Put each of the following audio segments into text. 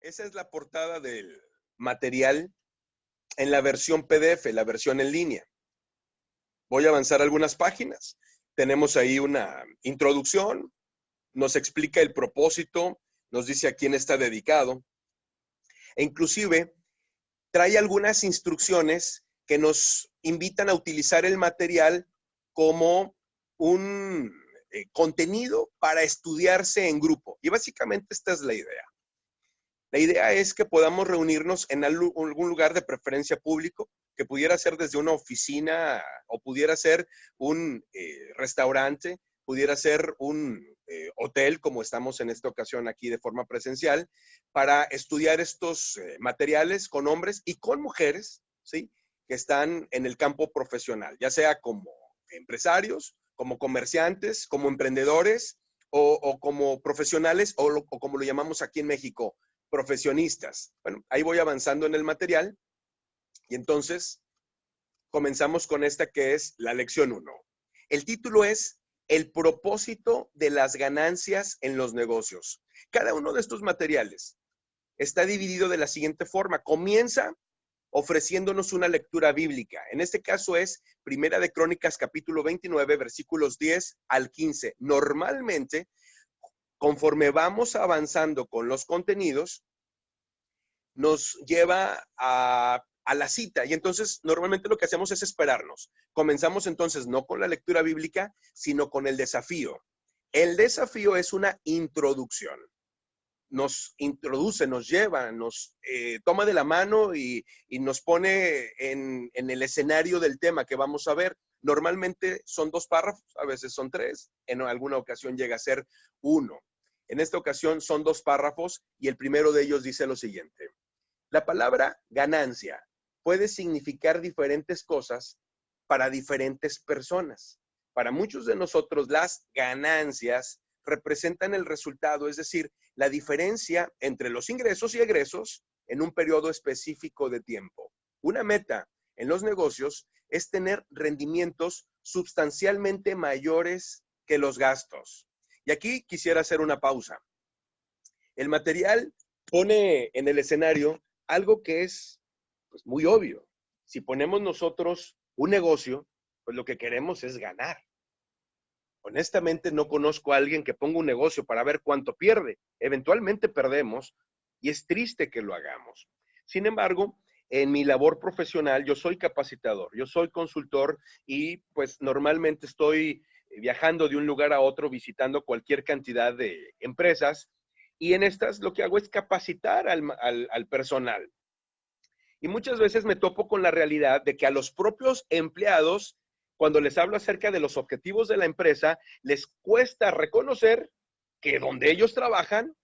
Esa es la portada del material en la versión PDF, la versión en línea. Voy a avanzar algunas páginas. Tenemos ahí una introducción, nos explica el propósito, nos dice a quién está dedicado, e inclusive trae algunas instrucciones que nos invitan a utilizar el material como un contenido para estudiarse en grupo. Y básicamente esta es la idea. La idea es que podamos reunirnos en algún lugar de preferencia público, que pudiera ser desde una oficina o pudiera ser un restaurante, pudiera ser un hotel, como estamos en esta ocasión aquí de forma presencial, para estudiar estos materiales con hombres y con mujeres, ¿sí? Que están en el campo profesional, ya sea como empresarios, como comerciantes, como emprendedores o como profesionales o como lo llamamos aquí en México, profesionistas. Bueno, ahí voy avanzando en el material y entonces comenzamos con esta que es la lección 1. El título es El propósito de las ganancias en los negocios. Cada uno de estos materiales está dividido de la siguiente forma. Comienza ofreciéndonos una lectura bíblica. En este caso es Primera de Crónicas, capítulo 29, versículos 10 al 15. Normalmente, conforme vamos avanzando con los contenidos, nos lleva a la cita y entonces normalmente lo que hacemos es esperarnos. Comenzamos entonces no con la lectura bíblica, sino con el desafío. El desafío es una introducción. Nos introduce, nos lleva, nos toma de la mano y nos pone en el escenario del tema que vamos a ver. Normalmente son 2 párrafos, a veces son 3, en alguna ocasión llega a ser 1. En esta ocasión son 2 párrafos y el primero de ellos dice lo siguiente. La palabra ganancia puede significar diferentes cosas para diferentes personas. Para muchos de nosotros, las ganancias representan el resultado, es decir, la diferencia entre los ingresos y egresos en un periodo específico de tiempo. Una meta en los negocios es tener rendimientos sustancialmente mayores que los gastos. Y aquí quisiera hacer una pausa. El material pone en el escenario algo que es pues, muy obvio. Si ponemos nosotros un negocio, pues lo que queremos es ganar. Honestamente, no conozco a alguien que ponga un negocio para ver cuánto pierde. Eventualmente perdemos y es triste que lo hagamos. Sin embargo, en mi labor profesional, yo soy capacitador, yo soy consultor y pues normalmente estoy viajando de un lugar a otro, visitando cualquier cantidad de empresas y en estas lo que hago es capacitar al personal. Y muchas veces me topo con la realidad de que a los propios empleados, cuando les hablo acerca de los objetivos de la empresa, les cuesta reconocer que donde ellos trabajan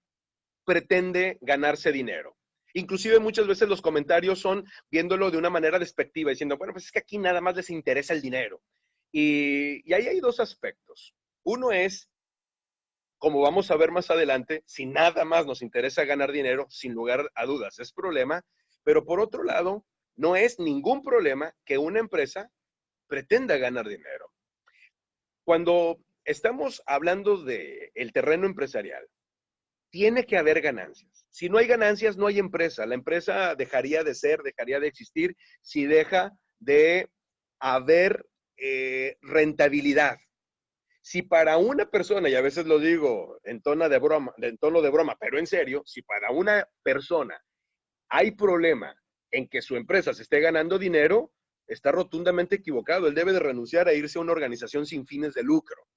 pretende ganarse dinero. Inclusive muchas veces los comentarios son viéndolo de una manera despectiva, diciendo, bueno, pues es que aquí nada más les interesa el dinero. Y ahí hay 2 aspectos. Uno es, como vamos a ver más adelante, si nada más nos interesa ganar dinero, sin lugar a dudas, es problema. Pero por otro lado, no es ningún problema que una empresa pretenda ganar dinero. Cuando estamos hablando del terreno empresarial, tiene que haber ganancias. Si no hay ganancias, no hay empresa. La empresa dejaría de ser, dejaría de existir si deja de haber rentabilidad. Si para una persona, y a veces lo digo en tono de broma, pero en serio, si para una persona hay problema en que su empresa se esté ganando dinero, está rotundamente equivocado. Él debe de renunciar a irse a una organización sin fines de lucro.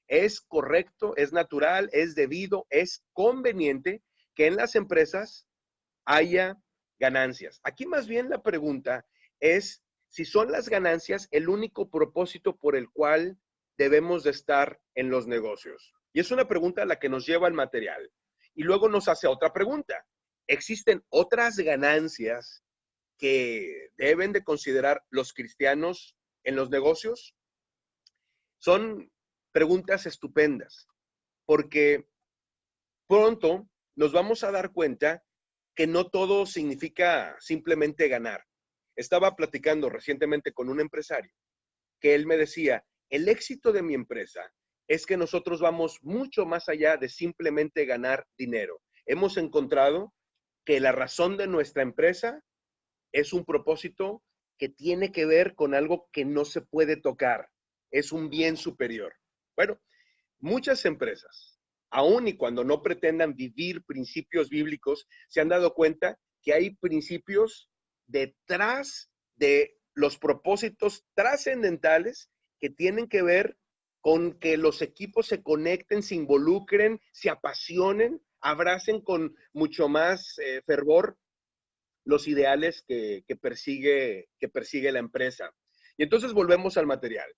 Es correcto, es natural, es debido, es conveniente que en las empresas haya ganancias. Aquí más bien la pregunta es si son las ganancias el único propósito por el cual debemos de estar en los negocios. Y es una pregunta a la que nos lleva el material. Y luego nos hace otra pregunta. ¿Existen otras ganancias que deben de considerar los cristianos en los negocios? Son preguntas estupendas, porque pronto nos vamos a dar cuenta que no todo significa simplemente ganar. Estaba platicando recientemente con un empresario que él me decía, el éxito de mi empresa es que nosotros vamos mucho más allá de simplemente ganar dinero. hemos encontrado que la razón de nuestra empresa es un propósito que tiene que ver con algo que no se puede tocar. Es un bien superior. Bueno, muchas empresas, aun y cuando no pretendan vivir principios bíblicos, se han dado cuenta que hay principios detrás de los propósitos trascendentales que tienen que ver con que los equipos se conecten, se involucren, se apasionen, abracen con mucho más fervor los ideales que persigue la empresa. Y entonces volvemos al material.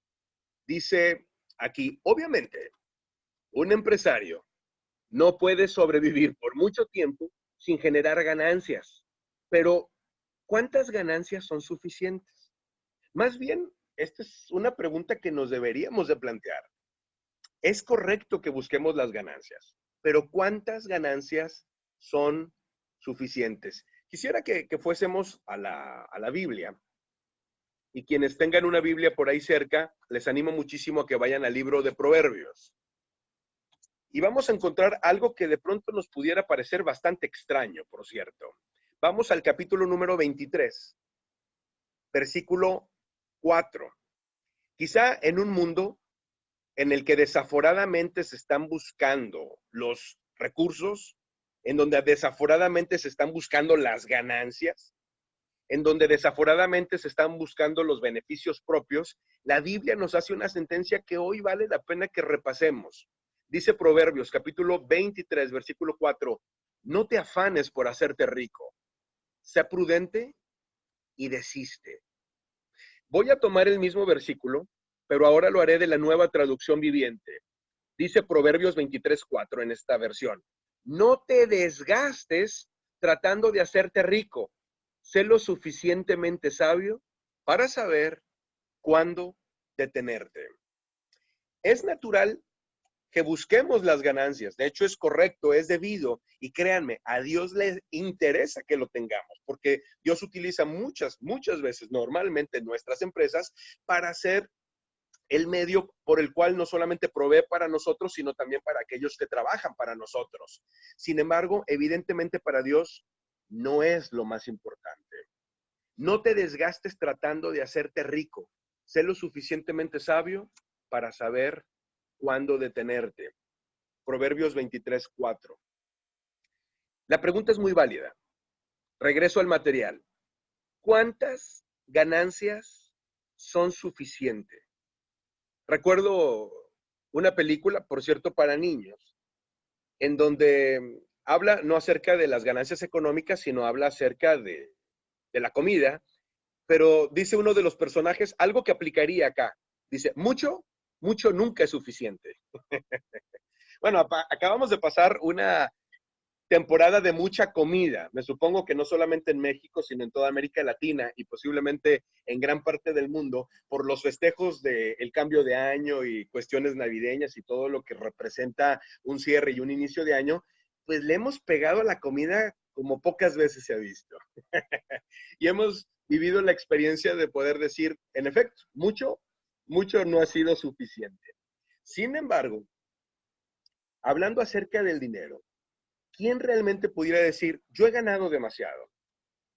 Dice aquí, obviamente, un empresario no puede sobrevivir por mucho tiempo sin generar ganancias, pero ¿cuántas ganancias son suficientes? Más bien, esta es una pregunta que nos deberíamos de plantear. Es correcto que busquemos las ganancias, pero ¿cuántas ganancias son suficientes? Quisiera que fuésemos a la Biblia, y quienes tengan una Biblia por ahí cerca, les animo muchísimo a que vayan al libro de Proverbios. Y vamos a encontrar algo que de pronto nos pudiera parecer bastante extraño, por cierto. Vamos al capítulo número 23, versículo 4. Quizá en un mundo en el que desaforadamente se están buscando los recursos, en donde desaforadamente se están buscando las ganancias, en donde desaforadamente se están buscando los beneficios propios, la Biblia nos hace una sentencia que hoy vale la pena que repasemos. Dice Proverbios, capítulo 23, versículo 4, no te afanes por hacerte rico, sé prudente y desiste. Voy a tomar el mismo versículo, pero ahora lo haré de la Nueva Traducción Viviente. Dice Proverbios 23:4 en esta versión. No te desgastes tratando de hacerte rico. Sé lo suficientemente sabio para saber cuándo detenerte. Es natural que busquemos las ganancias. De hecho, es correcto, es debido. Y créanme, a Dios le interesa que lo tengamos, porque Dios utiliza muchas veces, normalmente en nuestras empresas, para hacer el medio por el cual no solamente provee para nosotros, sino también para aquellos que trabajan para nosotros. Sin embargo, evidentemente para Dios no es lo más importante. No te desgastes tratando de hacerte rico. Sé lo suficientemente sabio para saber cuándo detenerte. Proverbios 23:4. La pregunta es muy válida. Regreso al material. ¿Cuántas ganancias son suficientes? Recuerdo una película, por cierto, para niños, en donde habla no acerca de las ganancias económicas, sino habla acerca de la comida, pero dice uno de los personajes algo que aplicaría acá. Dice, mucho nunca es suficiente. Bueno, acabamos de pasar una temporada de mucha comida. Me supongo que no solamente en México, sino en toda América Latina y posiblemente en gran parte del mundo, por los festejos del cambio de año y cuestiones navideñas y todo lo que representa un cierre y un inicio de año, pues le hemos pegado a la comida como pocas veces se ha visto. Y hemos vivido la experiencia de poder decir, en efecto, mucho no ha sido suficiente. Sin embargo, hablando acerca del dinero, ¿quién realmente pudiera decir, yo he ganado demasiado?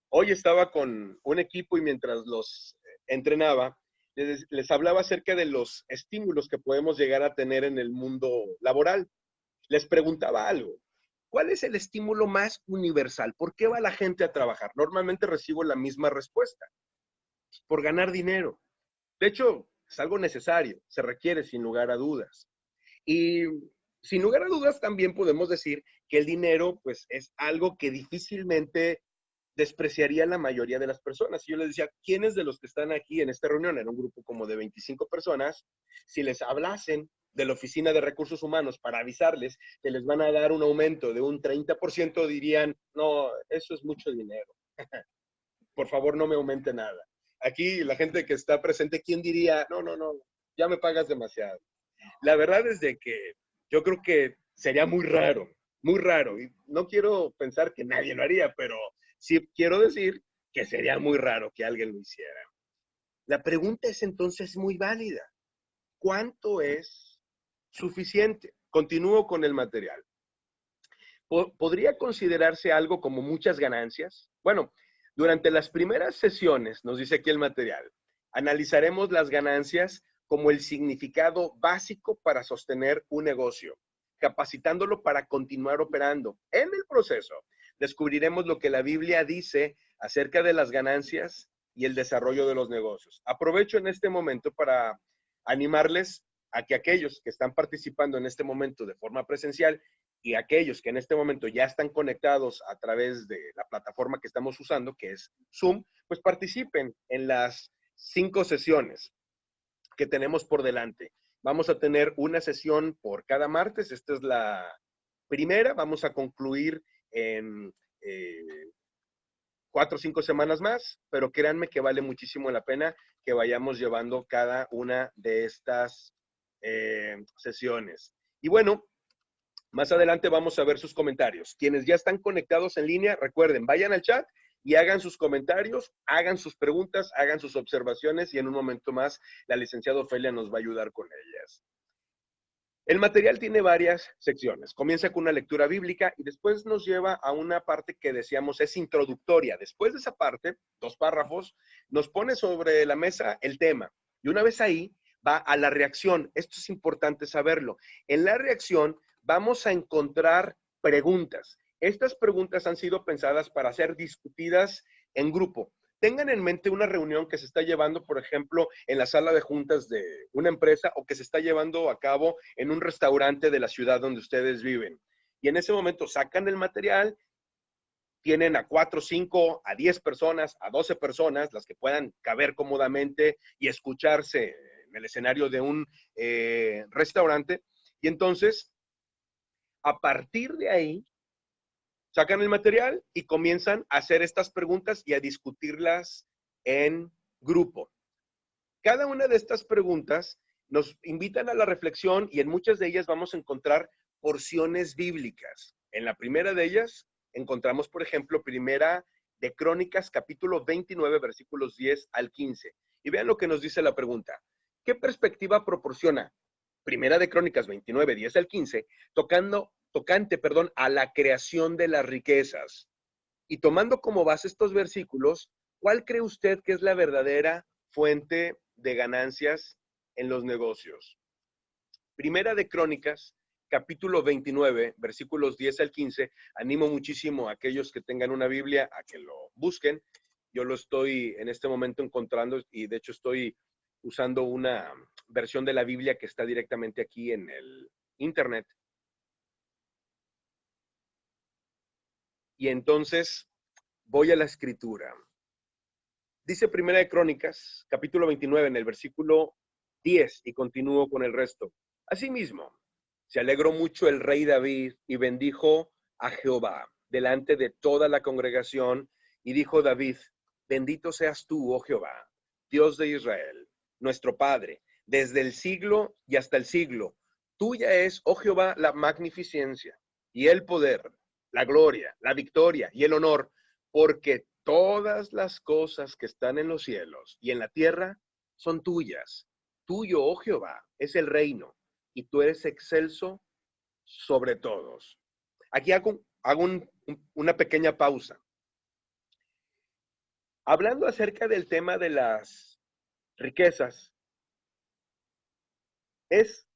Hoy estaba con un equipo y mientras los entrenaba, les hablaba acerca de los estímulos que podemos llegar a tener en el mundo laboral. Les preguntaba algo. ¿Cuál es el estímulo más universal? ¿Por qué va la gente a trabajar? Normalmente recibo la misma respuesta. Por ganar dinero. De hecho, es algo necesario, se requiere sin lugar a dudas. Y sin lugar a dudas también podemos decir que el dinero pues es algo que difícilmente despreciaría la mayoría de las personas. Y yo les decía, ¿quiénes de los que están aquí en esta reunión, en un grupo como de 25 personas, si les hablasen de la Oficina de Recursos Humanos para avisarles que les van a dar un aumento de un 30%, dirían, no, eso es mucho dinero. Por favor, no me aumente nada. Aquí la gente que está presente, ¿quién diría, no, ya me pagas demasiado? La verdad es de que yo creo que sería muy raro. Y no quiero pensar que nadie lo haría, pero sí quiero decir que sería muy raro que alguien lo hiciera. La pregunta es entonces muy válida. ¿Cuánto es suficiente? Continúo con el material. ¿Podría considerarse algo como muchas ganancias? Bueno, durante las primeras sesiones, nos dice aquí el material, analizaremos las ganancias como el significado básico para sostener un negocio, capacitándolo para continuar operando. En el proceso, descubriremos lo que la Biblia dice acerca de las ganancias y el desarrollo de los negocios. Aprovecho en este momento para animarles a que aquellos que están participando en este momento de forma presencial y aquellos que en este momento ya están conectados a través de la plataforma que estamos usando, que es Zoom, pues participen en las 5 sesiones que tenemos por delante. Vamos a tener una sesión por cada martes. Esta es la primera. Vamos a concluir en 4 o 5 semanas más, pero créanme que vale muchísimo la pena que vayamos llevando cada una de estas sesiones. Y bueno, más adelante vamos a ver sus comentarios. Quienes ya están conectados en línea, recuerden, vayan al chat y hagan sus comentarios, hagan sus preguntas, hagan sus observaciones y en un momento más la licenciada Ofelia nos va a ayudar con ellas. El material tiene varias secciones. Comienza con una lectura bíblica y después nos lleva a una parte que decíamos es introductoria. Después de esa parte, 2 párrafos, nos pone sobre la mesa el tema. Y una vez ahí, va a la reacción. Esto es importante saberlo. En la reacción vamos a encontrar preguntas. Estas preguntas han sido pensadas para ser discutidas en grupo. Tengan en mente una reunión que se está llevando, por ejemplo, en la sala de juntas de una empresa o que se está llevando a cabo en un restaurante de la ciudad donde ustedes viven. Y en ese momento sacan el material, tienen a 4, 5, a 10 personas, a 12 personas, las que puedan caber cómodamente y escucharse en el escenario de un restaurante. Y entonces, a partir de ahí, sacan el material y comienzan a hacer estas preguntas y a discutirlas en grupo. Cada una de estas preguntas nos invitan a la reflexión y en muchas de ellas vamos a encontrar porciones bíblicas. En la primera de ellas encontramos, por ejemplo, primera de Crónicas, capítulo 29, versículos 10 al 15. Y vean lo que nos dice la pregunta. ¿Qué perspectiva proporciona primera de Crónicas 29, 10 al 15, tocante a la creación de las riquezas? Y tomando como base estos versículos, ¿cuál cree usted que es la verdadera fuente de ganancias en los negocios? Primera de Crónicas, capítulo 29, versículos 10 al 15. Animo muchísimo a aquellos que tengan una Biblia a que lo busquen. Yo lo estoy en este momento encontrando y de hecho estoy usando una versión de la Biblia que está directamente aquí en el internet. Y entonces voy a la escritura. Dice Primera de Crónicas, capítulo 29, en el versículo 10, y continúo con el resto. Asimismo, se alegró mucho el rey David y bendijo a Jehová delante de toda la congregación, y dijo David, bendito seas tú, oh Jehová, Dios de Israel, nuestro Padre, desde el siglo y hasta el siglo. Tuya es, oh Jehová, la magnificencia y el poder, la gloria, la victoria y el honor, porque todas las cosas que están en los cielos y en la tierra son tuyas. Tuyo, oh Jehová, es el reino, y tú eres excelso sobre todos. Aquí hago una pequeña pausa. Hablando acerca del tema de las riquezas, es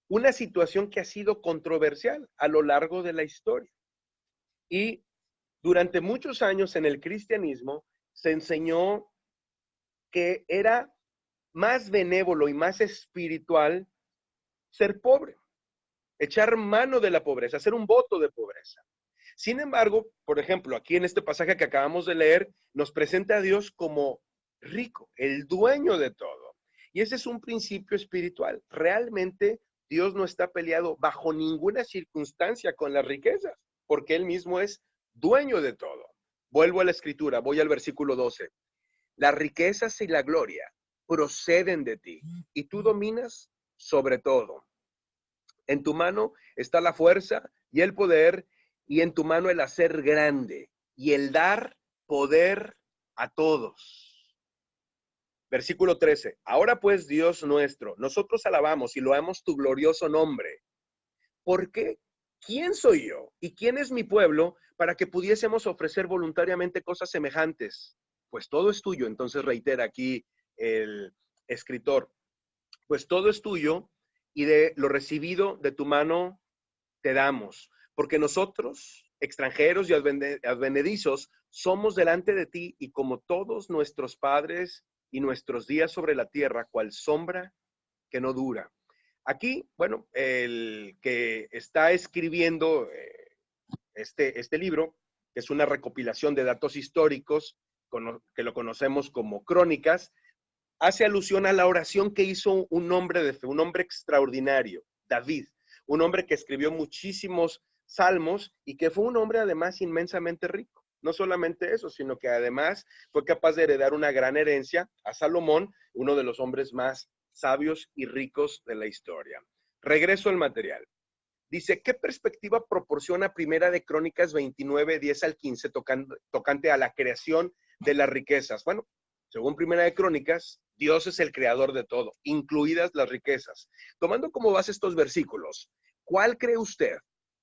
una situación que ha sido controversial a lo largo de la historia. Y durante muchos años en el cristianismo se enseñó que era más benévolo y más espiritual ser pobre, echar mano de la pobreza, hacer un voto de pobreza. Sin embargo, por ejemplo, aquí en este pasaje que acabamos de leer, nos presenta a Dios como rico, el dueño de todo. Y ese es un principio espiritual. Realmente Dios no está peleado bajo ninguna circunstancia con las riquezas, porque Él mismo es dueño de todo. Vuelvo a la escritura, voy al versículo 12. Las riquezas y la gloria proceden de ti, y tú dominas sobre todo. En tu mano está la fuerza y el poder, y en tu mano el hacer grande y el dar poder a todos. Versículo 13. Ahora pues, Dios nuestro, nosotros alabamos y loamos tu glorioso nombre. ¿Por qué ¿quién soy yo y quién es mi pueblo para que pudiésemos ofrecer voluntariamente cosas semejantes? Pues todo es tuyo. Entonces reitera aquí el escritor, pues todo es tuyo y de lo recibido de tu mano te damos, porque nosotros, extranjeros y advenedizos, somos delante de ti y como todos nuestros padres y nuestros días sobre la tierra, cual sombra que no dura. Aquí, bueno, el que está escribiendo este libro, que es una recopilación de datos históricos, que lo conocemos como crónicas, hace alusión a la oración que hizo un hombre de fe, un hombre extraordinario, David, un hombre que escribió muchísimos salmos y que fue un hombre además inmensamente rico. No solamente eso, sino que además fue capaz de heredar una gran herencia a Salomón, uno de los hombres más sabios y ricos de la historia. Regreso al material. Dice, ¿qué perspectiva proporciona Primera de Crónicas 29, 10 al 15 tocante a la creación de las riquezas? Bueno, según Primera de Crónicas, Dios es el creador de todo, incluidas las riquezas. Tomando como base estos versículos, ¿cuál cree usted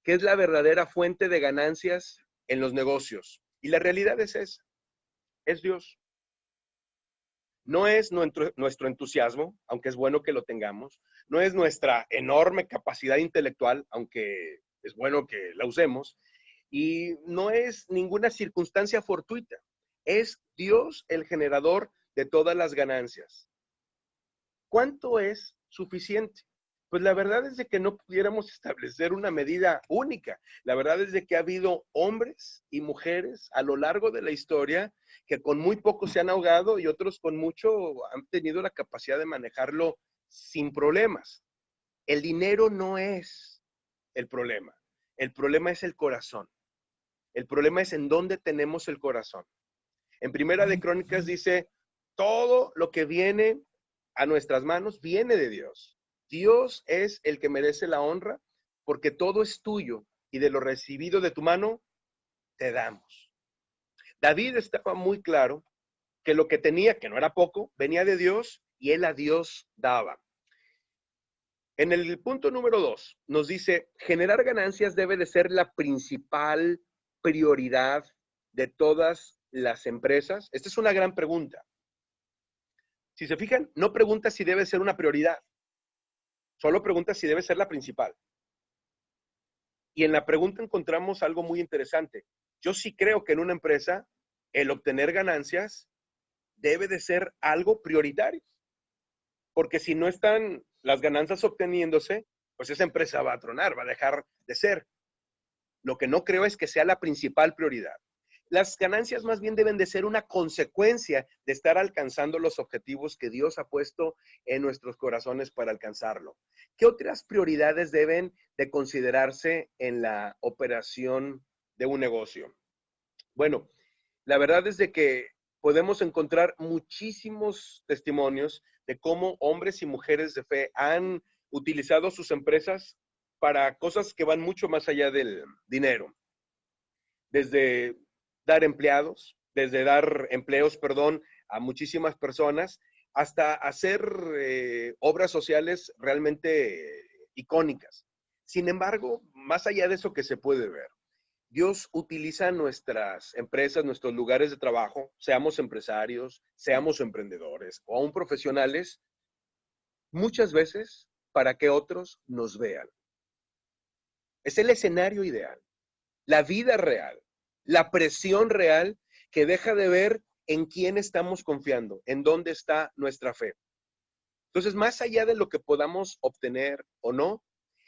que es la verdadera fuente de ganancias en los negocios? Y la realidad es esa, es Dios. No es nuestro entusiasmo, aunque es bueno que lo tengamos. No es nuestra enorme capacidad intelectual, aunque es bueno que la usemos. Y no es ninguna circunstancia fortuita. Es Dios el generador de todas las ganancias. ¿Cuánto es suficiente? Pues la verdad es de que no pudiéramos establecer una medida única. La verdad es de que ha habido hombres y mujeres a lo largo de la historia que con muy poco se han ahogado y otros con mucho han tenido la capacidad de manejarlo sin problemas. El dinero no es el problema. El problema es el corazón. El problema es en dónde tenemos el corazón. En Primera de Crónicas dice, todo lo que viene a nuestras manos viene de Dios. Dios es el que merece la honra porque todo es tuyo y de lo recibido de tu mano te damos. David estaba muy claro que lo que tenía, que no era poco, venía de Dios y él a Dios daba. En el punto número 2 nos dice, generar ganancias debe de ser la principal prioridad de todas las empresas. Esta es una gran pregunta. Si se fijan, no pregunta si debe ser una prioridad, solo pregunta si debe ser la principal. Y en la pregunta encontramos algo muy interesante. Yo sí creo que en una empresa el obtener ganancias debe de ser algo prioritario, porque si no están las ganancias obteniéndose, pues esa empresa va a tronar, va a dejar de ser. Lo que no creo es que sea la principal prioridad. Las ganancias más bien deben de ser una consecuencia de estar alcanzando los objetivos que Dios ha puesto en nuestros corazones para alcanzarlo. ¿Qué otras prioridades deben de considerarse en la operación de un negocio? Bueno, la verdad es de que podemos encontrar muchísimos testimonios de cómo hombres y mujeres de fe han utilizado sus empresas para cosas que van mucho más allá del dinero. Desde dar empleos, a muchísimas personas, hasta hacer obras sociales realmente icónicas. Sin embargo, más allá de eso que se puede ver, Dios utiliza nuestras empresas, nuestros lugares de trabajo, seamos empresarios, seamos emprendedores o aún profesionales, muchas veces para que otros nos vean. Es el escenario ideal, la vida real, la presión real que deja de ver en quién estamos confiando, en dónde está nuestra fe. Entonces, más allá de lo que podamos obtener o no,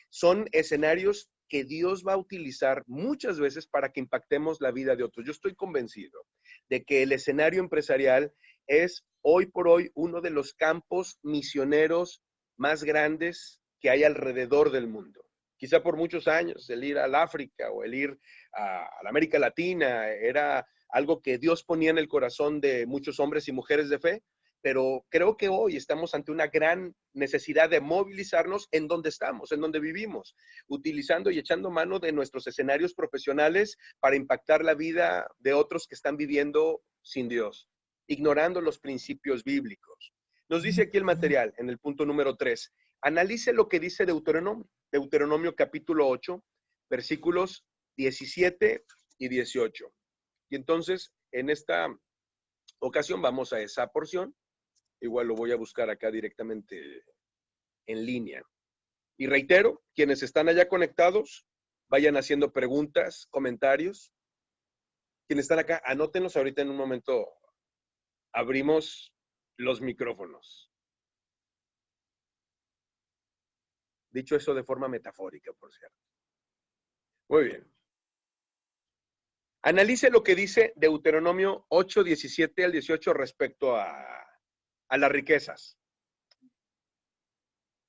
son escenarios que Dios va a utilizar muchas veces para que impactemos la vida de otros. Yo estoy convencido de que el escenario empresarial es hoy por hoy uno de los campos misioneros más grandes que hay alrededor del mundo. Quizá por muchos años el ir al África o el ir a la América Latina era algo que Dios ponía en el corazón de muchos hombres y mujeres de fe, pero creo que hoy estamos ante una gran necesidad de movilizarnos en donde estamos, en donde vivimos, utilizando y echando mano de nuestros escenarios profesionales para impactar la vida de otros que están viviendo sin Dios, ignorando los principios bíblicos. Nos dice aquí el material, en el punto número 3, analice lo que dice Deuteronomio capítulo 8, versículos 17 y 18. Y entonces, en esta ocasión vamos a esa porción. Igual lo voy a buscar acá directamente en línea. Y reitero, quienes están allá conectados, vayan haciendo preguntas, comentarios. Quienes están acá, anótenlos ahorita en un momento. Abrimos los micrófonos. Dicho eso de forma metafórica, por cierto. Muy bien. Analice lo que dice Deuteronomio 8, 17 al 18 respecto a las riquezas.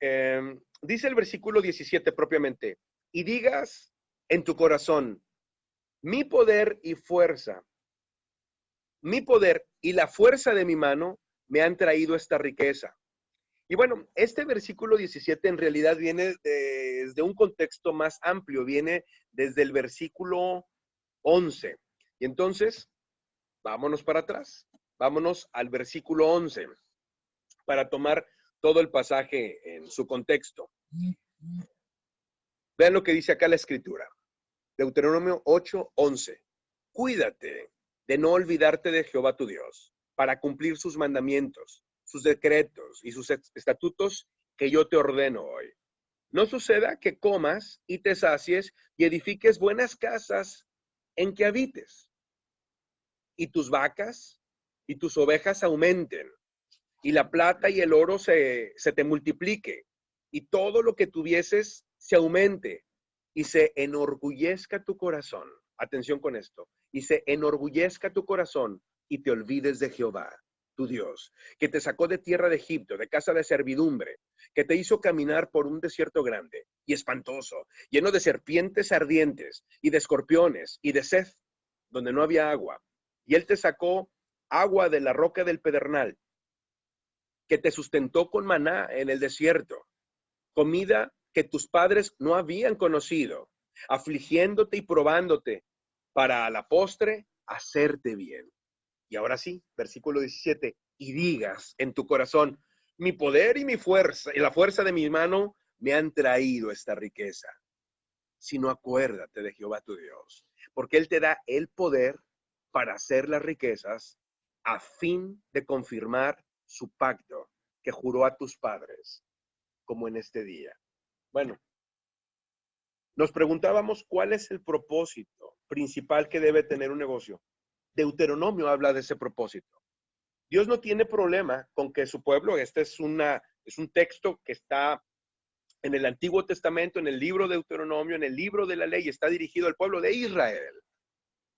Dice el versículo 17 propiamente, y digas en tu corazón, mi poder y fuerza, mi poder y la fuerza de mi mano me han traído esta riqueza. Y bueno, este versículo 17 en realidad viene desde un contexto más amplio, viene desde el versículo 11. Y entonces, vámonos para atrás, vámonos al versículo 11 para tomar todo el pasaje en su contexto. Vean lo que dice acá la escritura. Deuteronomio 8, 11. Cuídate de no olvidarte de Jehová tu Dios, para cumplir sus mandamientos, sus decretos y sus estatutos que yo te ordeno hoy. No suceda que comas y te sacies y edifiques buenas casas en que habites, y tus vacas y tus ovejas aumenten, y la plata y el oro se te multiplique, y todo lo que tuvieses se aumente, y se enorgullezca tu corazón. Atención con esto. Y se enorgullezca tu corazón, y te olvides de Jehová, tu Dios, que te sacó de tierra de Egipto, de casa de servidumbre, que te hizo caminar por un desierto grande y espantoso, lleno de serpientes ardientes, y de escorpiones, y de sed, donde no había agua. Y él te sacó agua de la roca del pedernal, que te sustentó con maná en el desierto, comida que tus padres no habían conocido, afligiéndote y probándote para a la postre hacerte bien. Y ahora sí, versículo 17, y digas en tu corazón, mi poder y mi fuerza y la fuerza de mi mano me han traído esta riqueza. Sino acuérdate de Jehová tu Dios, porque Él te da el poder para hacer las riquezas a fin de confirmar su pacto que juró a tus padres, como en este día. Bueno, nos preguntábamos cuál es el propósito principal que debe tener un negocio. Deuteronomio habla de ese propósito. Dios no tiene problema con que su pueblo, este es un texto que está en el Antiguo Testamento, en el libro de Deuteronomio, en el libro de la ley, está dirigido al pueblo de Israel.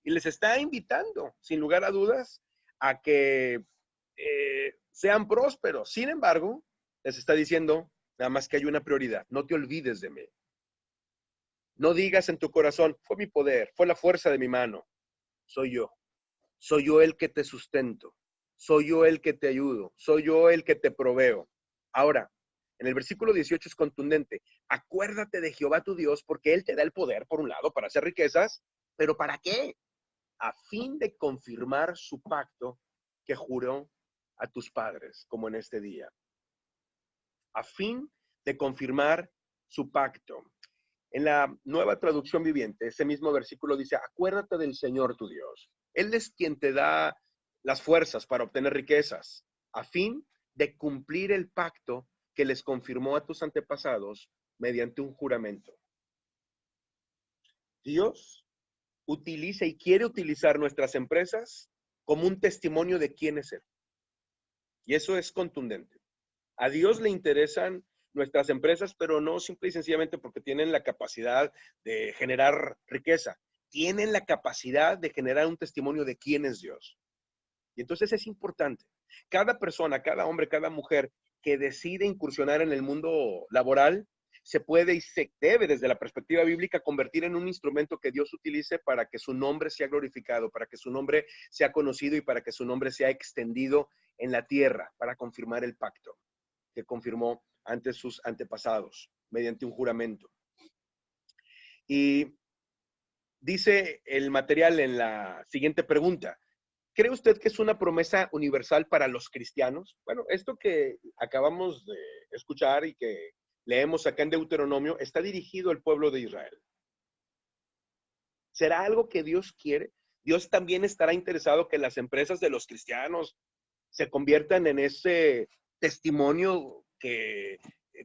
Y les está invitando, sin lugar a dudas, a que sean prósperos. Sin embargo, les está diciendo nada más que hay una prioridad. No te olvides de mí. No digas en tu corazón, fue mi poder, fue la fuerza de mi mano. Soy yo. Soy yo el que te sustento. Soy yo el que te ayudo. Soy yo el que te proveo. Ahora, en el versículo 18 es contundente. Acuérdate de Jehová tu Dios, porque Él te da el poder, por un lado, para hacer riquezas, pero ¿para qué? A fin de confirmar su pacto que juró a tus padres, como en este día. A fin de confirmar su pacto. En la Nueva Traducción Viviente, ese mismo versículo dice, acuérdate del Señor tu Dios. Él es quien te da las fuerzas para obtener riquezas, a fin de cumplir el pacto que les confirmó a tus antepasados mediante un juramento. Dios utiliza y quiere utilizar nuestras empresas como un testimonio de quién es Él. Y eso es contundente. A Dios le interesan nuestras empresas, pero no simple y sencillamente porque tienen la capacidad de generar riqueza. Tienen la capacidad de generar un testimonio de quién es Dios. Y entonces es importante. Cada persona, cada hombre, cada mujer que decide incursionar en el mundo laboral, se puede y se debe desde la perspectiva bíblica convertir en un instrumento que Dios utilice para que su nombre sea glorificado, para que su nombre sea conocido y para que su nombre sea extendido en la tierra, para confirmar el pacto que confirmó ante sus antepasados mediante un juramento. Y dice el material en la siguiente pregunta, ¿cree usted que es una promesa universal para los cristianos? Bueno, esto que acabamos de escuchar y que leemos acá en Deuteronomio está dirigido al pueblo de Israel. ¿Será algo que Dios quiere? Dios también estará interesado que las empresas de los cristianos se conviertan en ese testimonio que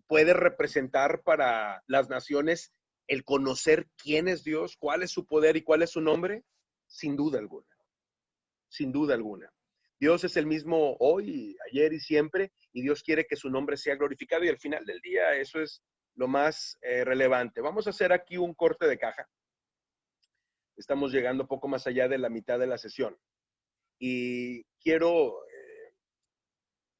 puede representar para las naciones el conocer quién es Dios, cuál es su poder y cuál es su nombre. Sin duda alguna, sin duda alguna. Dios es el mismo hoy, ayer y siempre, y Dios quiere que su nombre sea glorificado, y al final del día eso es lo más relevante. Vamos a hacer aquí un corte de caja. Estamos llegando poco más allá de la mitad de la sesión. Y quiero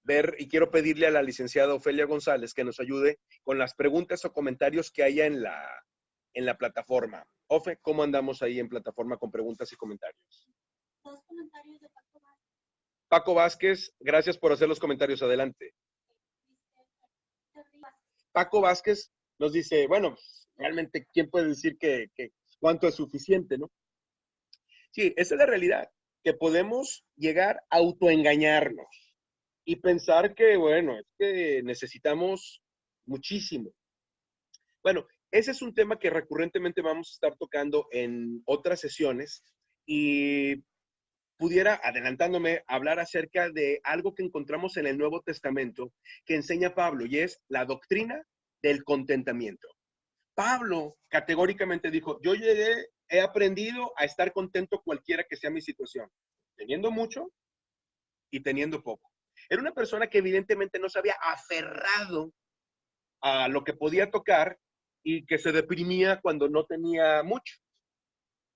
ver y quiero pedirle a la licenciada Ofelia González que nos ayude con las preguntas o comentarios que haya en la plataforma. Ofe, ¿cómo andamos ahí en plataforma con preguntas y comentarios? Dos comentarios de Paco Vázquez. Paco Vázquez, gracias por hacer los comentarios. Adelante. Paco Vázquez nos dice, bueno, realmente, ¿quién puede decir que cuánto es suficiente, no? Sí, esa es la realidad, que podemos llegar a autoengañarnos y pensar que, bueno, es que necesitamos muchísimo. Bueno, ese es un tema que recurrentemente vamos a estar tocando en otras sesiones y pudiera, adelantándome, hablar acerca de algo que encontramos en el Nuevo Testamento que enseña Pablo, y es la doctrina del contentamiento. Pablo categóricamente dijo, yo he aprendido a estar contento cualquiera que sea mi situación, teniendo mucho y teniendo poco. Era una persona que evidentemente no se había aferrado a lo que podía tocar y que se deprimía cuando no tenía mucho,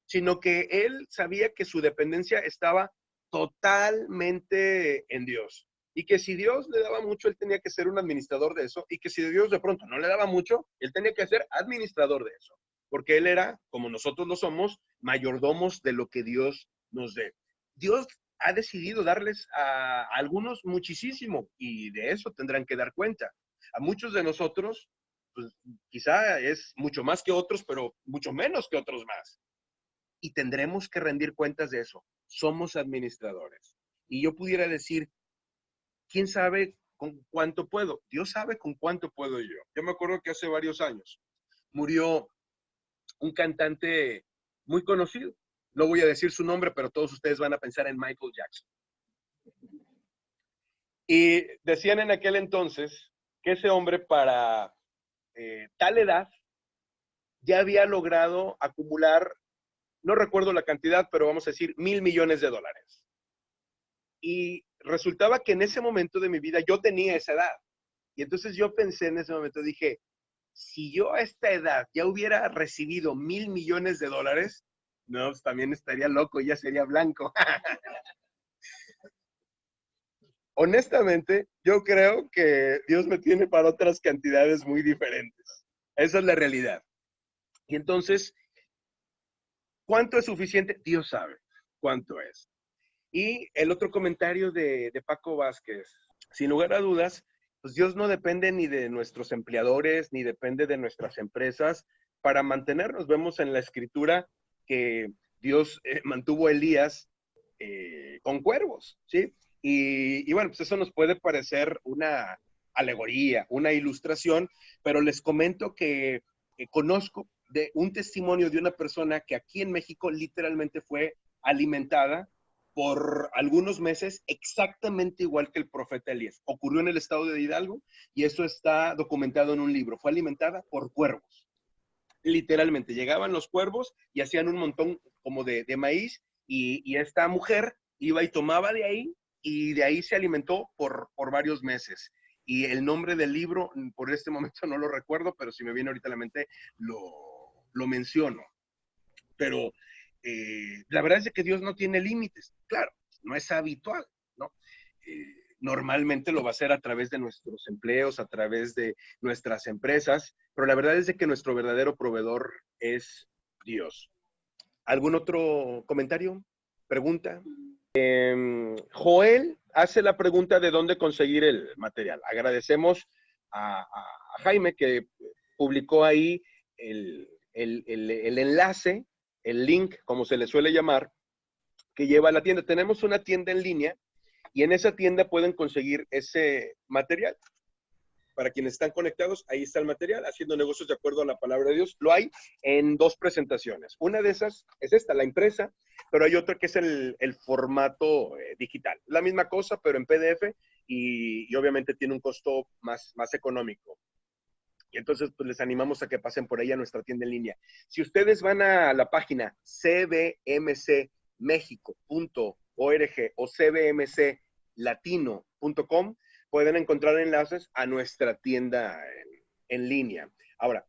sino que él sabía que su dependencia estaba totalmente en Dios. Y que si Dios le daba mucho, él tenía que ser un administrador de eso. Y que si Dios de pronto no le daba mucho, él tenía que ser administrador de eso. Porque él era, como nosotros lo somos, mayordomos de lo que Dios nos dé. Dios ha decidido darles a algunos muchísimo y de eso tendrán que dar cuenta. A muchos de nosotros, pues quizá es mucho más que otros, pero mucho menos que otros más. Y tendremos que rendir cuentas de eso. Somos administradores. Y yo pudiera decir, ¿quién sabe con cuánto puedo? Dios sabe con cuánto puedo yo. Yo me acuerdo que hace varios años murió un cantante muy conocido. No voy a decir su nombre, pero todos ustedes van a pensar en Michael Jackson. Y decían en aquel entonces que ese hombre para tal edad ya había logrado acumular, no recuerdo la cantidad, pero vamos a decir $1,000 millones. Y resultaba que en ese momento de mi vida yo tenía esa edad. Y entonces yo pensé en ese momento, dije, si yo a esta edad ya hubiera recibido $1,000 millones, no, pues también estaría loco, ya sería blanco. Honestamente, yo creo que Dios me tiene para otras cantidades muy diferentes. Esa es la realidad. Y entonces, ¿cuánto es suficiente? Dios sabe cuánto es. Y el otro comentario de Paco Vázquez, sin lugar a dudas, pues Dios no depende ni de nuestros empleadores, ni depende de nuestras empresas para mantenernos. Vemos en la escritura que Dios mantuvo a Elías con cuervos, ¿sí? Y bueno, pues eso nos puede parecer una alegoría, una ilustración, pero les comento que conozco de un testimonio de una persona que aquí en México literalmente fue alimentada por algunos meses exactamente igual que el profeta Elías. Ocurrió en el estado de Hidalgo y eso está documentado en un libro. Fue alimentada por cuervos. Literalmente, llegaban los cuervos y hacían un montón como de maíz y esta mujer iba y tomaba de ahí y de ahí se alimentó por varios meses. Y el nombre del libro, por este momento no lo recuerdo, pero si me viene ahorita a la mente, lo menciono. Pero la verdad es que Dios no tiene límites. Claro, no es habitual, ¿no? Normalmente lo va a hacer a través de nuestros empleos, a través de nuestras empresas, pero la verdad es de que nuestro verdadero proveedor es Dios. ¿Algún otro comentario? ¿Pregunta? Joel hace la pregunta de dónde conseguir el material. Agradecemos a Jaime que publicó ahí el enlace, el link, como se le suele llamar, que lleva a la tienda. Tenemos una tienda en línea y en esa tienda pueden conseguir ese material. para quienes están conectados, ahí está el material, Haciendo Negocios de Acuerdo a la Palabra de Dios. Lo hay en 2 presentaciones. Una de esas es esta, la impresa, pero hay otra que es el formato digital. La misma cosa, pero en PDF y obviamente tiene un costo más económico. Y entonces, pues les animamos a que pasen por ahí a nuestra tienda en línea. Si ustedes van a la página cbmcmexico.org o cbmclatino.com, pueden encontrar enlaces a nuestra tienda en línea. Ahora,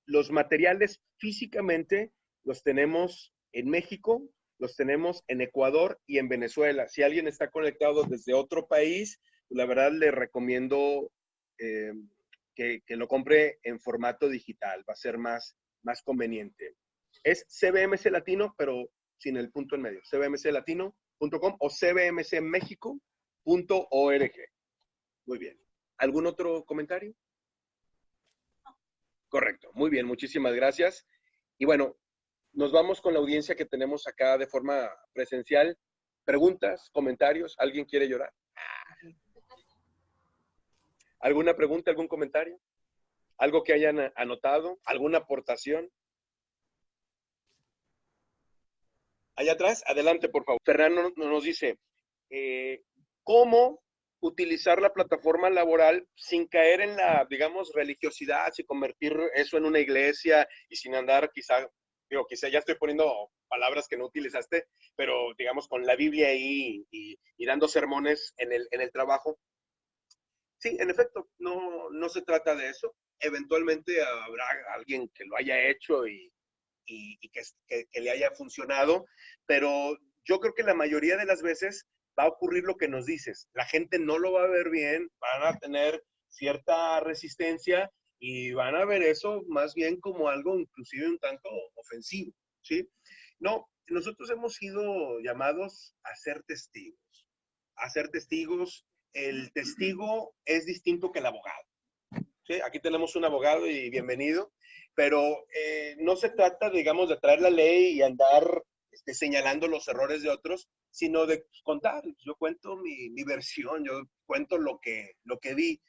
los materiales físicamente los tenemos en México, los tenemos en Ecuador y en Venezuela. Si alguien está conectado desde otro país, la verdad le recomiendo que lo compre en formato digital, va a ser más conveniente. Es CBMC Latino, pero sin el punto en medio, cbmclatino.com o cbmcmexico.org. Muy bien. ¿Algún otro comentario? Correcto, muy bien, muchísimas gracias. Y bueno, nos vamos con la audiencia que tenemos acá de forma presencial. ¿Preguntas, comentarios? ¿Alguien quiere llorar? ¿Alguna pregunta, algún comentario? ¿Algo que hayan anotado? ¿Alguna aportación? Allá atrás, adelante, por favor. Fernando nos dice, ¿cómo utilizar la plataforma laboral sin caer en la, digamos, religiosidad, sin convertir eso en una iglesia y sin andar quizá ya estoy poniendo palabras que no utilizaste, pero digamos con la Biblia ahí y dando sermones en el trabajo? Sí, en efecto, no se trata de eso. Eventualmente habrá alguien que lo haya hecho y que le haya funcionado, pero yo creo que la mayoría de las veces va a ocurrir lo que nos dices. La gente no lo va a ver bien, van a tener cierta resistencia y van a ver eso más bien como algo inclusive un tanto ofensivo, ¿sí? No, nosotros hemos sido llamados a ser testigos. A ser testigos, el testigo es distinto que el abogado. ¿Sí? Aquí tenemos un abogado y bienvenido, pero no se trata, digamos, de traer la ley y andar señalando los errores de otros, sino de contar. Yo cuento mi versión, yo cuento lo que vi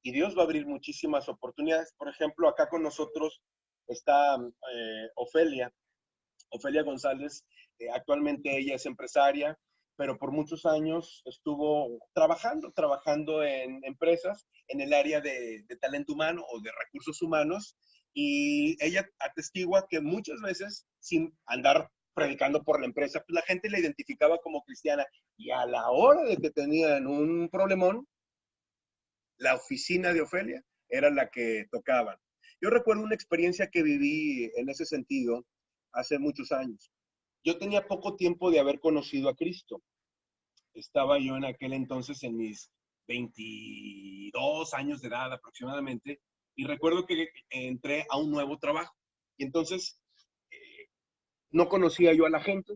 y Dios va a abrir muchísimas oportunidades. Por ejemplo, acá con nosotros está Ofelia González. Actualmente ella es empresaria, pero por muchos años estuvo trabajando en empresas en el área de talento humano o de recursos humanos, y ella atestigua que muchas veces, sin andar predicando por la empresa, pues la gente la identificaba como cristiana, y a la hora de que tenían un problemón, la oficina de Ofelia era la que tocaban. Yo recuerdo una experiencia que viví en ese sentido hace muchos años. Yo tenía poco tiempo de haber conocido a Cristo. Estaba yo en aquel entonces en mis 22 años de edad aproximadamente, y recuerdo que entré a un nuevo trabajo. Y entonces no conocía yo a la gente,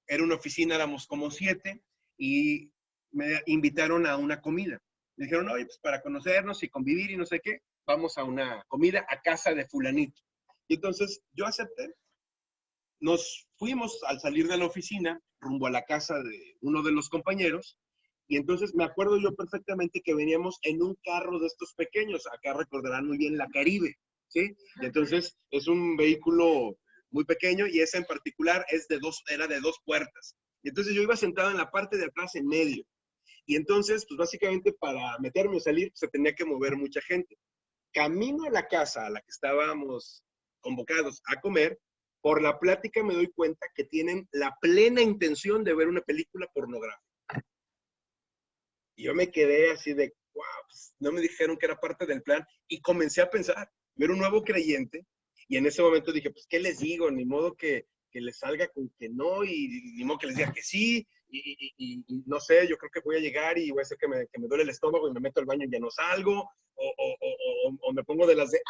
era una oficina, éramos como 7, y me invitaron a una comida. Me dijeron, oye, pues para conocernos y convivir y no sé qué, vamos a una comida a casa de fulanito. Y entonces yo acepté. Nos fuimos al salir de la oficina rumbo a la casa de uno de los compañeros, y entonces me acuerdo yo perfectamente que veníamos en un carro de estos pequeños. Acá recordarán muy bien la Caribe, ¿sí? Y entonces es un vehículo muy pequeño, y ese en particular era de 2 puertas. Y entonces yo iba sentado en la parte de atrás en medio. Y entonces, pues básicamente para meterme o salir, se tenía que mover mucha gente. Camino a la casa a la que estábamos convocados a comer, por la plática me doy cuenta que tienen la plena intención de ver una película pornográfica. Y yo me quedé así de, wow, pues no me dijeron que era parte del plan, y comencé a pensar, yo era un nuevo creyente, y en ese momento dije, pues, ¿qué les digo? Ni modo que les salga con que no, y ni modo que les diga que sí, y no sé, yo creo que voy a llegar y voy a hacer que me duele el estómago y me meto al baño y ya no salgo, o me pongo de las de,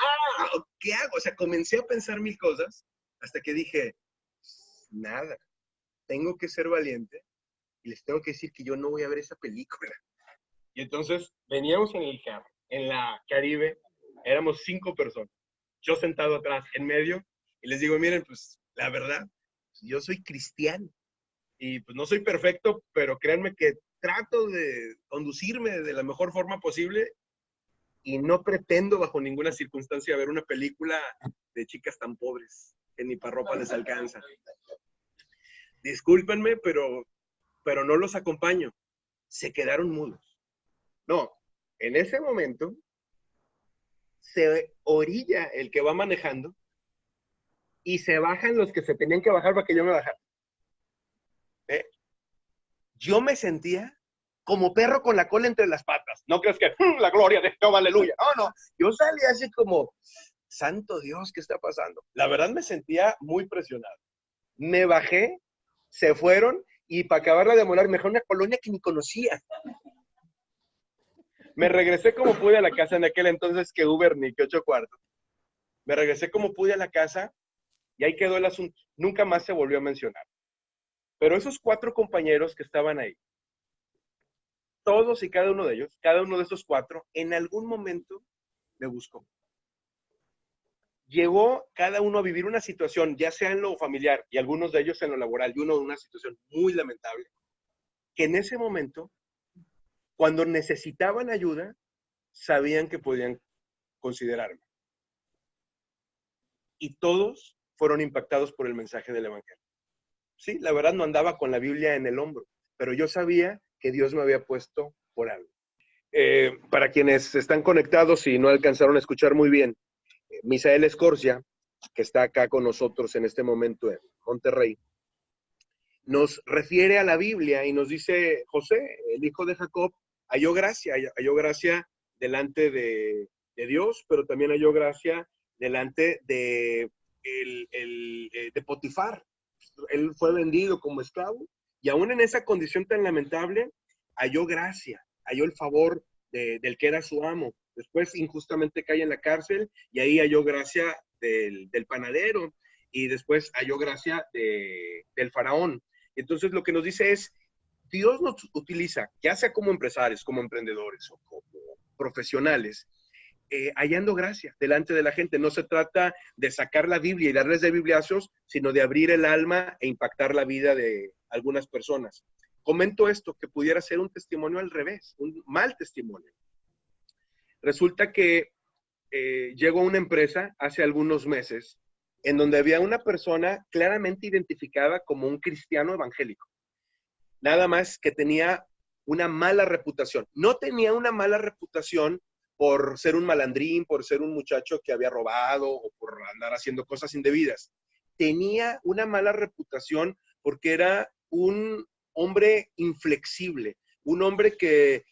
¿qué hago? O sea, comencé a pensar mil cosas hasta que dije, nada, tengo que ser valiente y les tengo que decir que yo no voy a ver esa película. Y entonces veníamos en el carro, en la Caribe, éramos 5 personas, yo sentado atrás, en medio, y les digo, miren, pues la verdad, yo soy cristiano, y pues no soy perfecto, pero créanme que trato de conducirme de la mejor forma posible, y no pretendo bajo ninguna circunstancia ver una película de chicas tan pobres que ni para ropa les alcanza. Discúlpenme, pero no los acompaño. Se quedaron mudos. No, en ese momento se orilla el que va manejando y se bajan los que se tenían que bajar para que yo me bajara. Yo me sentía como perro con la cola entre las patas. No crees que la gloria de Jehová, aleluya. No. Yo salí así como, santo Dios, ¿qué está pasando? La verdad me sentía muy presionado. Me bajé, se fueron y para acabarla de molar, me dejó una colonia que ni conocía. Me regresé como pude a la casa en aquel entonces que Uber ni que 8 cuartos. Me regresé como pude a la casa y ahí quedó el asunto. Nunca más se volvió a mencionar. Pero esos 4 compañeros que estaban ahí, todos y cada uno de ellos, cada uno de esos 4, en algún momento me buscó. Llegó cada uno a vivir una situación, ya sea en lo familiar y algunos de ellos en lo laboral, y uno en una situación muy lamentable, que en ese momento, cuando necesitaban ayuda, sabían que podían considerarme. Y todos fueron impactados por el mensaje del Evangelio. Sí, la verdad no andaba con la Biblia en el hombro, pero yo sabía que Dios me había puesto por algo. Para quienes están conectados y no alcanzaron a escuchar muy bien, Misael Escorcia, que está acá con nosotros en este momento en Monterrey, nos refiere a la Biblia y nos dice, José, el hijo de Jacob, halló gracia delante de Dios, pero también halló gracia delante de Potifar. Él fue vendido como esclavo y aún en esa condición tan lamentable, halló gracia, halló el favor del que era su amo. Después injustamente cae en la cárcel y ahí halló gracia del panadero y después halló gracia del faraón. Entonces lo que nos dice es, Dios nos utiliza, ya sea como empresarios, como emprendedores o como profesionales, hallando gracia delante de la gente. No se trata de sacar la Biblia y darles de bibliazos, sino de abrir el alma e impactar la vida de algunas personas. Comento esto, que pudiera ser un testimonio al revés, un mal testimonio. Resulta que llegó a una empresa hace algunos meses en donde había una persona claramente identificada como un cristiano evangélico. Nada más que tenía una mala reputación. No tenía una mala reputación por ser un malandrín, por ser un muchacho que había robado o por andar haciendo cosas indebidas. Tenía una mala reputación porque era un hombre inflexible, un hombre que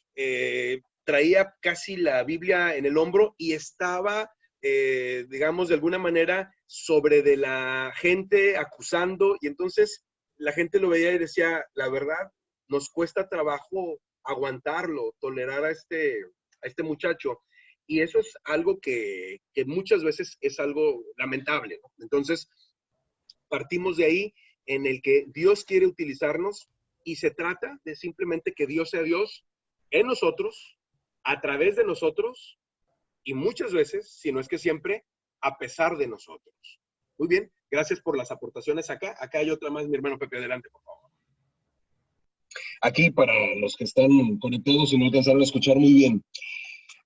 traía casi la Biblia en el hombro y estaba, digamos, de alguna manera sobre de la gente acusando, y entonces la gente lo veía y decía, la verdad, nos cuesta trabajo aguantarlo, tolerar a este muchacho. Y eso es algo que muchas veces es algo lamentable, ¿no? Entonces, partimos de ahí en el que Dios quiere utilizarnos y se trata de simplemente que Dios sea Dios en nosotros, a través de nosotros y muchas veces, si no es que siempre, a pesar de nosotros. Muy bien, gracias por las aportaciones acá. Acá hay otra más, mi hermano Pepe, adelante, por favor. Aquí, para los que están conectados y no alcanzaron a escuchar muy bien,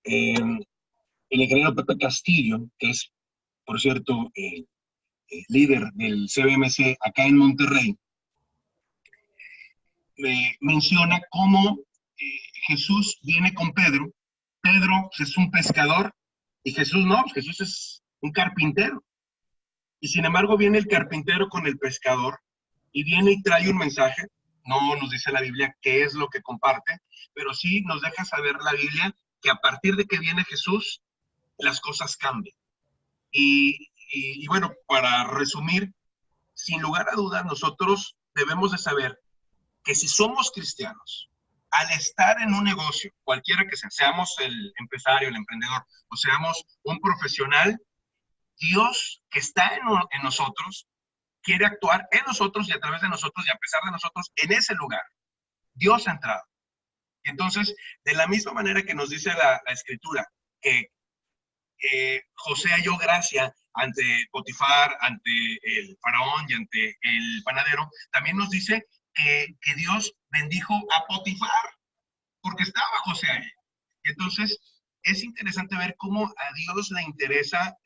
el ingeniero Pepe Castillo, que es, por cierto, líder del CBMC acá en Monterrey, menciona cómo Jesús viene con Pedro. Pedro es un pescador y Jesús no, Jesús es un carpintero. Y sin embargo viene el carpintero con el pescador y viene y trae un mensaje. No nos dice la Biblia qué es lo que comparte, pero sí nos deja saber la Biblia que a partir de que viene Jesús, las cosas cambian. Y bueno, para resumir, sin lugar a dudas, nosotros debemos de saber que si somos cristianos, al estar en un negocio, cualquiera que sea, seamos el empresario, el emprendedor, o seamos un profesional, Dios que está en nosotros, quiere actuar en nosotros y a través de nosotros y a pesar de nosotros en ese lugar. Dios ha entrado. Y entonces, de la misma manera que nos dice la Escritura, que José halló gracia ante Potifar, ante el faraón y ante el panadero, también nos dice que Dios bendijo a Potifar porque estaba José ahí. Y entonces, es interesante ver cómo a Dios le interesa,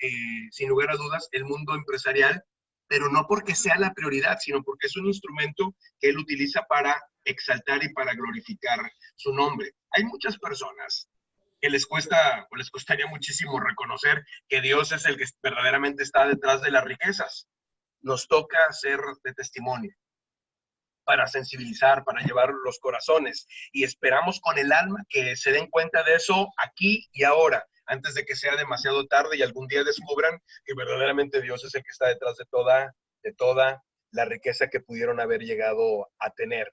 sin lugar a dudas, el mundo empresarial, pero no porque sea la prioridad, sino porque es un instrumento que Él utiliza para exaltar y para glorificar su nombre. Hay muchas personas que les cuesta o les costaría muchísimo reconocer que Dios es el que verdaderamente está detrás de las riquezas. Nos toca ser de testimonio para sensibilizar, para llevar los corazones. Y esperamos con el alma que se den cuenta de eso aquí y ahora, antes de que sea demasiado tarde y algún día descubran que verdaderamente Dios es el que está detrás de toda la riqueza que pudieron haber llegado a tener.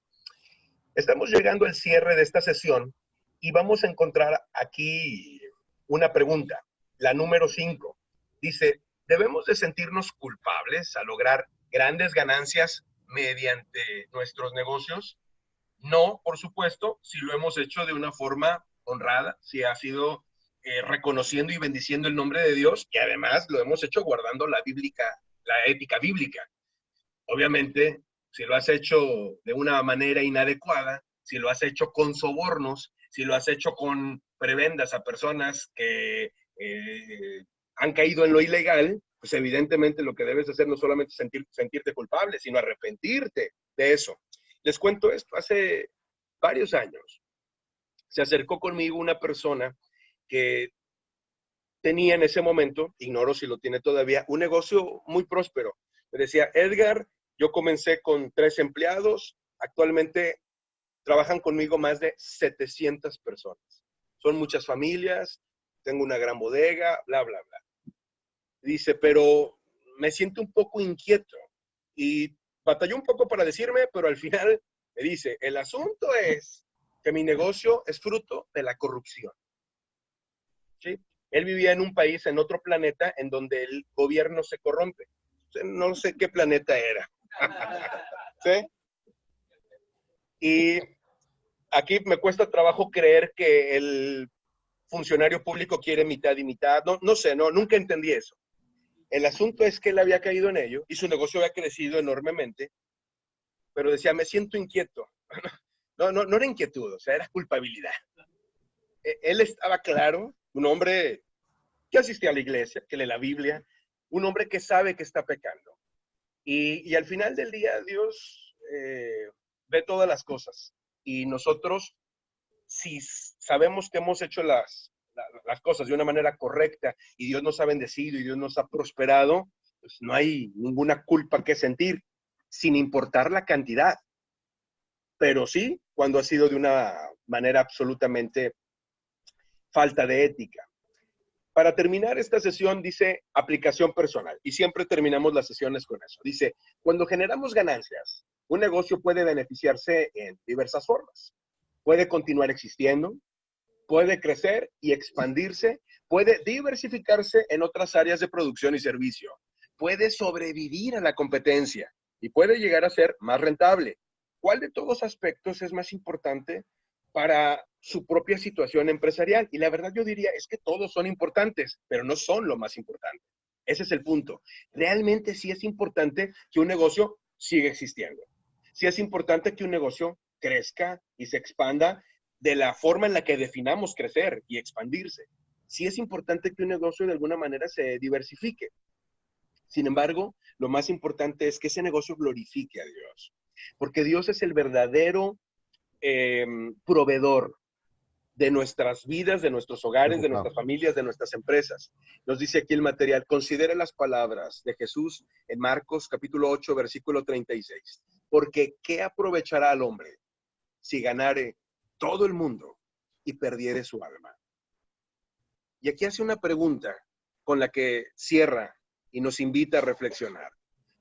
Estamos llegando al cierre de esta sesión y vamos a encontrar aquí una pregunta, la número 5. Dice, ¿debemos de sentirnos culpables a lograr grandes ganancias mediante nuestros negocios? No, por supuesto, si lo hemos hecho de una forma honrada, si ha sido reconociendo y bendiciendo el nombre de Dios, y además lo hemos hecho guardando la ética bíblica. Obviamente, si lo has hecho de una manera inadecuada, si lo has hecho con sobornos, si lo has hecho con prebendas a personas que han caído en lo ilegal, pues evidentemente lo que debes hacer no solamente sentirte culpable, sino arrepentirte de eso. Les cuento esto, hace varios años se acercó conmigo una persona que tenía en ese momento, ignoro si lo tiene todavía, un negocio muy próspero. Me decía, Edgar, yo comencé con 3 empleados, actualmente trabajan conmigo más de 700 personas. Son muchas familias, tengo una gran bodega, bla, bla, bla. Dice, pero me siento un poco inquieto y batalló un poco para decirme, pero al final me dice, el asunto es que mi negocio es fruto de la corrupción. ¿Sí? Él vivía en un país, en otro planeta, en donde el gobierno se corrompe. No sé qué planeta era. ¿Sí? Y aquí me cuesta trabajo creer que el funcionario público quiere mitad y mitad. No sé, nunca entendí eso. El asunto es que él había caído en ello y su negocio había crecido enormemente, pero decía, me siento inquieto. No era inquietud, o sea, era culpabilidad. Él estaba claro, un hombre que asistía a la iglesia, que lee la Biblia, un hombre que sabe que está pecando. Y al final del día Dios ve todas las cosas. Y nosotros, si sabemos que hemos hecho las cosas de una manera correcta y Dios nos ha bendecido y Dios nos ha prosperado, pues no hay ninguna culpa que sentir, sin importar la cantidad. Pero sí, cuando ha sido de una manera absolutamente falta de ética. Para terminar esta sesión dice aplicación personal y siempre terminamos las sesiones con eso. Dice, cuando generamos ganancias, un negocio puede beneficiarse en diversas formas. Puede continuar existiendo, puede crecer y expandirse, puede diversificarse en otras áreas de producción y servicio, puede sobrevivir a la competencia y puede llegar a ser más rentable. ¿Cuál de todos aspectos es más importante para su propia situación empresarial? Y la verdad yo diría es que todos son importantes, pero no son lo más importante. Ese es el punto. Realmente sí es importante que un negocio siga existiendo. Sí es importante que un negocio crezca y se expanda de la forma en la que definamos crecer y expandirse. Sí es importante que un negocio de alguna manera se diversifique. Sin embargo, lo más importante es que ese negocio glorifique a Dios, porque Dios es el verdadero proveedor de nuestras vidas, de nuestros hogares, de nuestras familias, de nuestras empresas. Nos dice aquí el material, considere las palabras de Jesús en Marcos capítulo 8, versículo 36. Porque ¿qué aprovechará al hombre si ganare todo el mundo y perdiere su alma? Y aquí hace una pregunta con la que cierra y nos invita a reflexionar.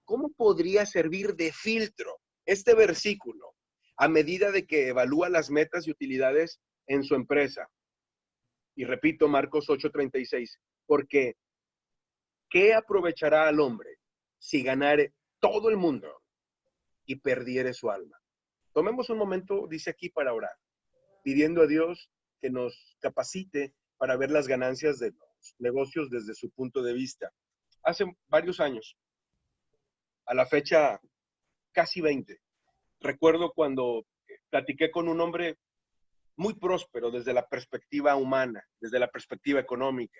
¿Cómo podría servir de filtro este versículo a medida de que evalúa las metas y utilidades en su empresa? Y repito, Marcos 8:36, porque ¿qué aprovechará al hombre si ganare todo el mundo y perdiere su alma? Tomemos un momento, dice aquí, para orar, pidiendo a Dios que nos capacite para ver las ganancias de los negocios desde su punto de vista. Hace varios años, a la fecha casi 20, recuerdo cuando platiqué con un hombre muy próspero desde la perspectiva humana, desde la perspectiva económica,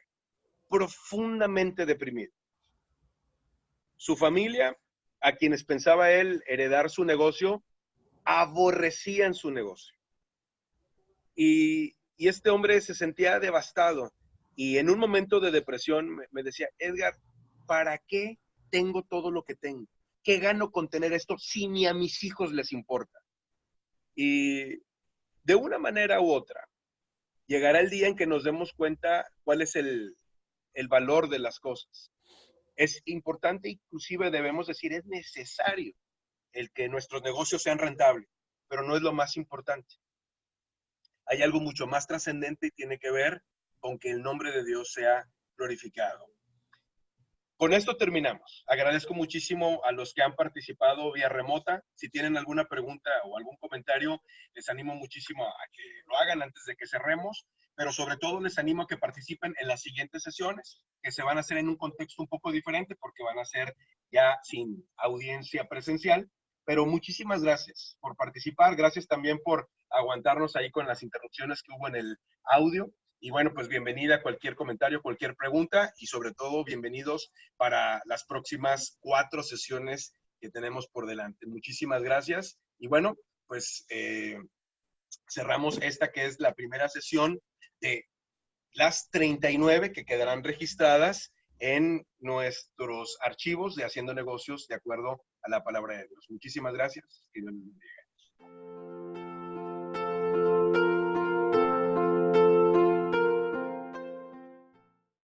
profundamente deprimido. Su familia, a quienes pensaba él heredar su negocio, aborrecían su negocio. Y este hombre se sentía devastado. Y en un momento de depresión me decía, Edgar, ¿para qué tengo todo lo que tengo? ¿Qué gano con tener esto si ni a mis hijos les importa? Y de una manera u otra, llegará el día en que nos demos cuenta cuál es el valor de las cosas. Es importante, inclusive debemos decir, es necesario el que nuestros negocios sean rentables, pero no es lo más importante. Hay algo mucho más trascendente y tiene que ver con que el nombre de Dios sea glorificado. Con esto terminamos. Agradezco muchísimo a los que han participado vía remota. Si tienen alguna pregunta o algún comentario, les animo muchísimo a que lo hagan antes de que cerremos, pero sobre todo les animo a que participen en las siguientes sesiones, que se van a hacer en un contexto un poco diferente porque van a ser ya sin audiencia presencial. Pero muchísimas gracias por participar. Gracias también por aguantarnos ahí con las interrupciones que hubo en el audio. Y bueno, pues bienvenida a cualquier comentario, cualquier pregunta y sobre todo bienvenidos para las próximas 4 sesiones que tenemos por delante. Muchísimas gracias. Y bueno, pues cerramos esta que es la primera sesión de las 39 que quedarán registradas en nuestros archivos de Haciendo Negocios de acuerdo a la palabra de Dios. Muchísimas gracias. Que Dios les bendiga.